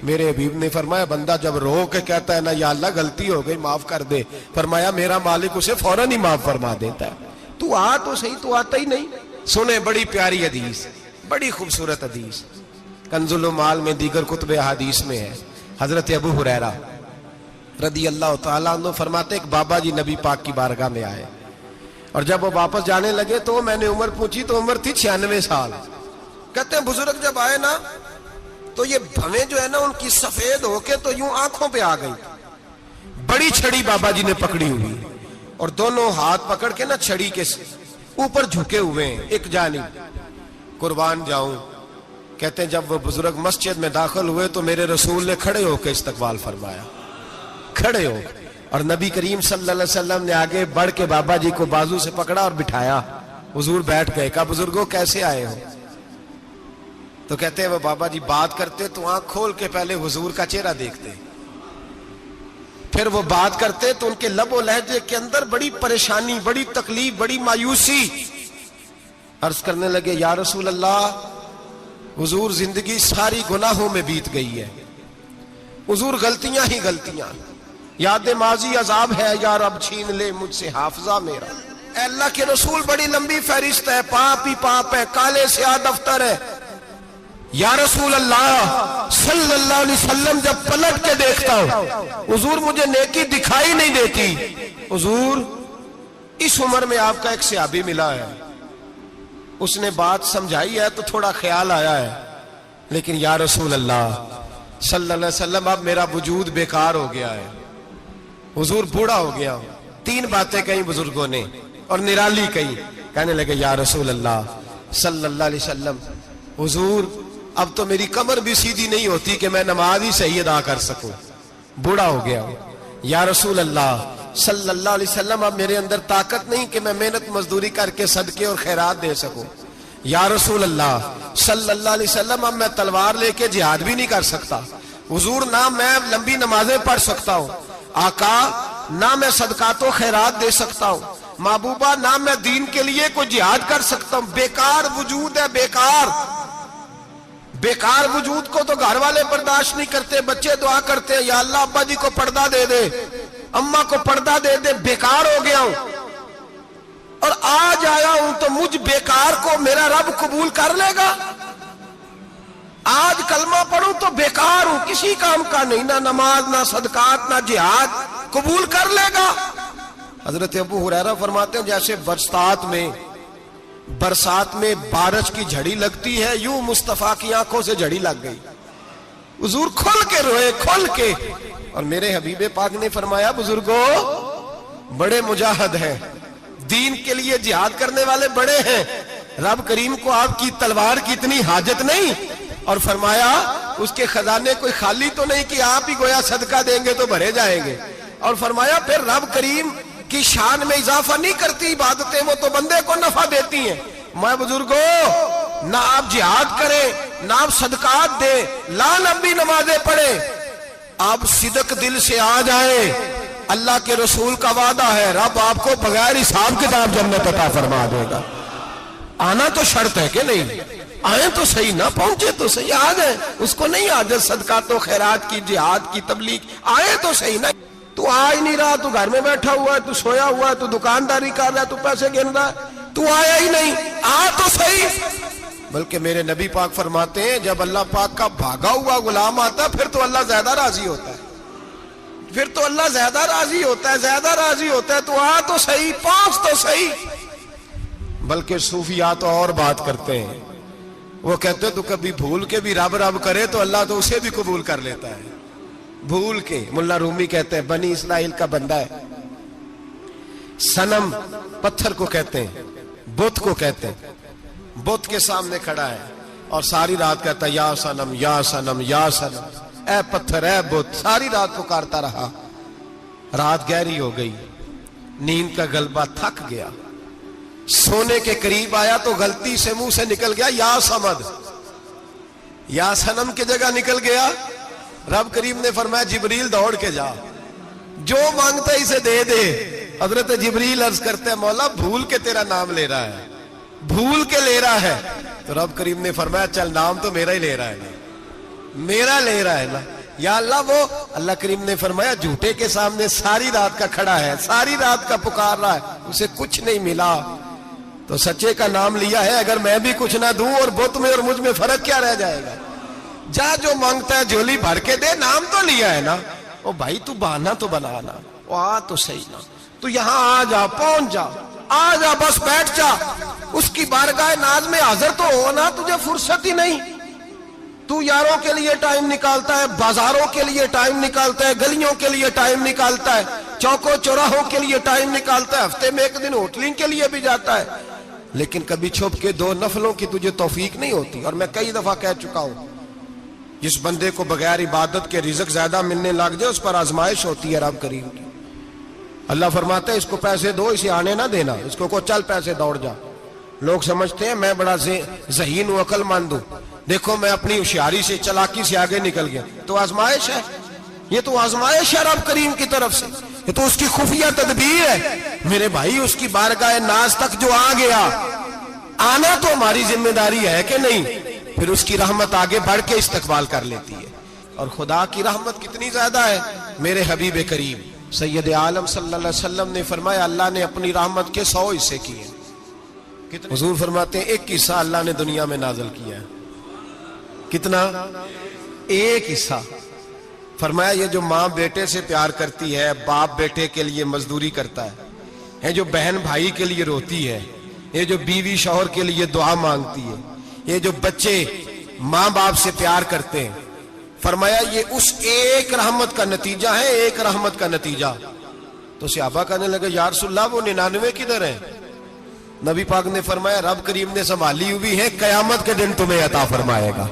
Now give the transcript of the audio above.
میرے حبیب نے فرمایا بندہ جب رو کے کہتا ہے نا یا اللہ غلطی ہو گئی معاف کر دے، فرمایا میرا مالک اسے فوراً ہی معاف فرما دیتا ہے۔ تو آ تو صحیح، تو آتا ہی نہیں۔ سنیں بڑی پیاری حدیث، بڑی خوبصورت حدیث، کنز المال میں دیگر کتب احادیث میں ہے۔ حضرت ابو ہریرہ رضی اللہ تعالیٰ عنہ فرماتے ایک بابا جی نبی پاک کی بارگاہ میں آئے، اور جب وہ واپس جانے لگے تو میں نے عمر پوچھی تو عمر تھی 96 سال۔ کہتے ہیں بزرگ جب آئے نا تو یہ بھویں جو ہے نا ان کی سفید ہو کے تو یوں آنکھوں پہ آ گئی، بڑی چھڑی بابا جی نے پکڑی ہوئی اور دونوں ہاتھ پکڑ کے نا چھڑی کے اوپر جھکے ہوئے ہیں ایک جانب، قربان جاؤں۔ کہتے ہیں جب وہ بزرگ مسجد میں داخل ہوئے تو میرے رسول نے کھڑے ہو کے استقبال فرمایا، کھڑے ہو، اور نبی کریم صلی اللہ علیہ وسلم نے آگے بڑھ کے بابا جی کو بازو سے پکڑا اور بٹھایا۔ حضور بیٹھ گئے، کہا بزرگوں کیسے آئے ہو؟ تو کہتے ہیں وہ بابا جی بات کرتے تو آنکھ کھول کے پہلے حضور کا چہرہ دیکھتے، پھر وہ بات کرتے تو ان کے لب و لہجے کے اندر بڑی پریشانی، بڑی تکلیف، بڑی مایوسی۔ عرض کرنے لگے یا رسول اللہ، حضور زندگی ساری گناہوں میں بیت گئی ہے، حضور غلطیاں ہی غلطیاں، یاد ماضی عذاب ہے، یا رب چھین لے مجھ سے حافظہ میرا۔ اے اللہ کے رسول بڑی لمبی فہرست ہے، پاپ ہی پاپ ہے، کالے سیاہ دفتر ہے۔ یا رسول اللہ صلی اللہ علیہ وسلم جب پلٹ کے دیکھتا ہوں حضور مجھے نیکی دکھائی نہیں دیتی۔ حضور اس عمر میں آپ کا ایک صحابی ملا ہے، اس نے بات سمجھائی ہے تو تھوڑا خیال آیا ہے، لیکن یا رسول اللہ صلی اللہ علیہ وسلم اب میرا وجود بیکار ہو گیا ہے، حضور بوڑھا ہو گیا ہوں۔ تین باتیں کہیں بزرگوں نے اور نرالی کہیں، کہنے لگے یا رسول اللہ صلی اللہ علیہ وسلم، حضور اب تو میری کمر بھی سیدھی نہیں ہوتی کہ میں نماز ہی صحیح ادا کر سکوں، بوڑھا ہو گیا ہوں۔ یا رسول اللہ صلی اللہ علیہ وسلم اب میرے اندر طاقت نہیں کہ میں محنت مزدوری کر کے صدقے اور خیرات دے سکوں۔ یا رسول اللہ صلی اللہ علیہ وسلم اب میں تلوار لے کے جہاد بھی نہیں کر سکتا، حضور نہ میں لمبی نمازیں پڑھ سکتا ہوں، آقا نہ میں صدقات و خیرات دے سکتا ہوں، محبوبہ نہ میں دین کے لیے کوئی جہاد کر سکتا ہوں، بیکار وجود ہے، بیکار بیکار وجود کو تو گھر والے برداشت نہیں کرتے، بچے دعا کرتے ہیں یا اللہ ابا جی کو پردہ دے دے، اماں کو پردہ دے دے، بیکار ہو گیا ہوں، اور آج آیا ہوں تو مجھ بیکار کو میرا رب قبول کر لے گا؟ آج کلمہ پڑھوں تو بیکار ہوں، کسی کام کا نہیں، نہ نماز نہ صدقات نہ جہاد، قبول کر لے گا؟ حضرت ابو ہریرہ فرماتے ہیں جیسے برسات میں بارش کی جھڑی لگتی ہے، یوں مصطفیٰ کی آنکھوں سے جھڑی لگ گئی، حضور کھل کے روئے، کھل کے۔ اور میرے حبیب پاک نے فرمایا بزرگوں بڑے مجاہد ہیں، دین کے لیے جہاد کرنے والے بڑے ہیں، رب کریم کو آپ کی تلوار کی اتنی حاجت نہیں، اور فرمایا اس کے خزانے کوئی خالی تو نہیں کہ آپ ہی گویا صدقہ دیں گے تو بھرے جائیں گے، اور فرمایا پھر رب کریم کی شان میں اضافہ نہیں کرتی عبادتیں، وہ تو بندے کو نفع دیتی ہیں۔ میں بزرگوں نہ آپ جہاد کریں نہ آپ صدقات دیں، لا لمبی نمازیں پڑھیں، آپ صدق دل سے آ جائیں، اللہ کے رسول کا وعدہ ہے رب آپ کو بغیر حساب کتاب جنت عطا فرما دے گا۔ آنا تو شرط ہے کہ نہیں؟ آئیں تو صحیح، نہ پہنچے تو صحیح، آ جائیں، اس کو نہیں عادت صدقات و خیرات کی، جہاد کی، تبلیغ، آئیں تو صحیح نہ۔ تو آ ہی نہیں رہا، تو گھر میں بیٹھا ہوا ہے، تو سویا ہوا ہے، تو دکانداری کر رہا ہے، تو پیسے گن رہا ہے، تو آیا ہی نہیں، آ تو صحیح۔ بلکہ میرے نبی پاک فرماتے ہیں جب اللہ پاک کا بھاگا ہوا غلام آتا پھر تو اللہ زیادہ راضی ہوتا ہے، پھر تو اللہ زیادہ راضی ہوتا ہے، زیادہ راضی ہوتا ہے، تو آ تو صحیح، پہنچ تو صحیح۔ بلکہ صوفیاء تو اور بات کرتے ہیں، وہ کہتے تو کبھی بھول کے بھی رب رب کرے تو اللہ تو اسے بھی قبول کر لیتا ہے، بھول کے۔ ملا رومی کہتے ہیں بنی اسرائیل کا بندہ ہے، صنم پتھر کو کہتے ہیں، بت کو کہتے ہیں، بت کے سامنے کھڑا ہے اور ساری رات کہتا ہے یا صنم یا صنم یا صنم، اے پتھر اے بت، ساری رات پکارتا رہا، رات گہری ہو گئی، نیند کا غلبہ، تھک گیا، سونے کے قریب آیا تو غلطی سے منہ سے نکل گیا یا صمد، یا صنم کی جگہ نکل گیا۔ رب کریم نے فرمایا جبریل دوڑ کے جا، جو مانگتا ہے اسے دے دے۔ حضرت جبریل عرض کرتے ہیں مولا بھول کے تیرا نام لے رہا ہے، بھول کے لے رہا ہے تو رب کریم نے فرمایا چل نام تو میرا ہی لے رہا ہے نا، میرا لے رہا ہے نا یا اللہ۔ وہ اللہ کریم نے فرمایا جھوٹے کے سامنے ساری رات کا کھڑا ہے، ساری رات کا پکار رہا ہے، اسے کچھ نہیں ملا تو سچے کا نام لیا ہے، اگر میں بھی کچھ نہ دوں اور بت میں اور مجھ میں فرق کیا رہ جائے گا؟ جا جو مانگتا ہے جھولی بھر کے دے، نام تو لیا ہے نا۔ او بھائی تو بہانا تو بنانا، او آ تو صحیح نا، تو یہاں آ جا، پہنچ جا، آ جا، بس بیٹھ جا، اس کی بارگاہ ناز میں حاضر تو ہو نا، تجھے فرصت ہی نہیں۔ تو یاروں کے لیے ٹائم نکالتا ہے، بازاروں کے لیے ٹائم نکالتا ہے، گلیوں کے لیے ٹائم نکالتا ہے، چوکوں چوراہوں کے لیے ٹائم نکالتا ہے، ہفتے میں ایک دن ہوٹلنگ کے لیے بھی جاتا ہے، لیکن کبھی چھپ کے 2 نفلوں کی تجھے توفیق نہیں ہوتی۔ اور میں کئی دفعہ کہہ چکا ہوں، جس بندے کو بغیر عبادت کے رزق زیادہ ملنے لگ جائے اس پر آزمائش ہوتی ہے رب کریم کی۔ اللہ فرماتا ہے اس کو پیسے دو، اسے آنے نہ دینا، اس کو چل پیسے دوڑ جا۔ لوگ سمجھتے ہیں میں بڑا ذہین ہوں، عقل مند ہوں، دیکھو میں اپنی ہوشیاری سے، چلاکی سے آگے نکل گیا، تو آزمائش ہے، یہ تو آزمائش ہے رب کریم کی طرف سے، یہ تو اس کی خفیہ تدبیر ہے۔ میرے بھائی اس کی بارگاہ ناز تک جو آ گیا، آنا تو ہماری ذمہ داری ہے کہ نہیں؟ پھر اس کی رحمت آگے بڑھ کے استقبال کر لیتی ہے۔ اور خدا کی رحمت کتنی زیادہ ہے، میرے حبیب کریم سید عالم صلی اللہ علیہ وسلم نے فرمایا اللہ نے اپنی رحمت کے 100 حصے کیے۔ حضور فرماتے ہیں ایک حصہ اللہ نے دنیا میں نازل کیا ہے۔ کتنا؟ ایک حصہ۔ فرمایا یہ جو ماں بیٹے سے پیار کرتی ہے، باپ بیٹے کے لیے مزدوری کرتا ہے، جو بہن بھائی کے لیے روتی ہے، یہ جو بیوی شوہر کے لیے دعا مانگتی ہے، یہ جو بچے ماں باپ سے پیار کرتے ہیں، فرمایا یہ اس ایک رحمت کا نتیجہ ہے، ایک رحمت کا نتیجہ۔ تو صحابہ کہنے لگے یا رسول اللہ وہ 99 کدھر ہیں؟ نبی پاک نے فرمایا رب کریم نے سنبھالی ہوئی ہے، قیامت کے دن تمہیں عطا فرمائے گا۔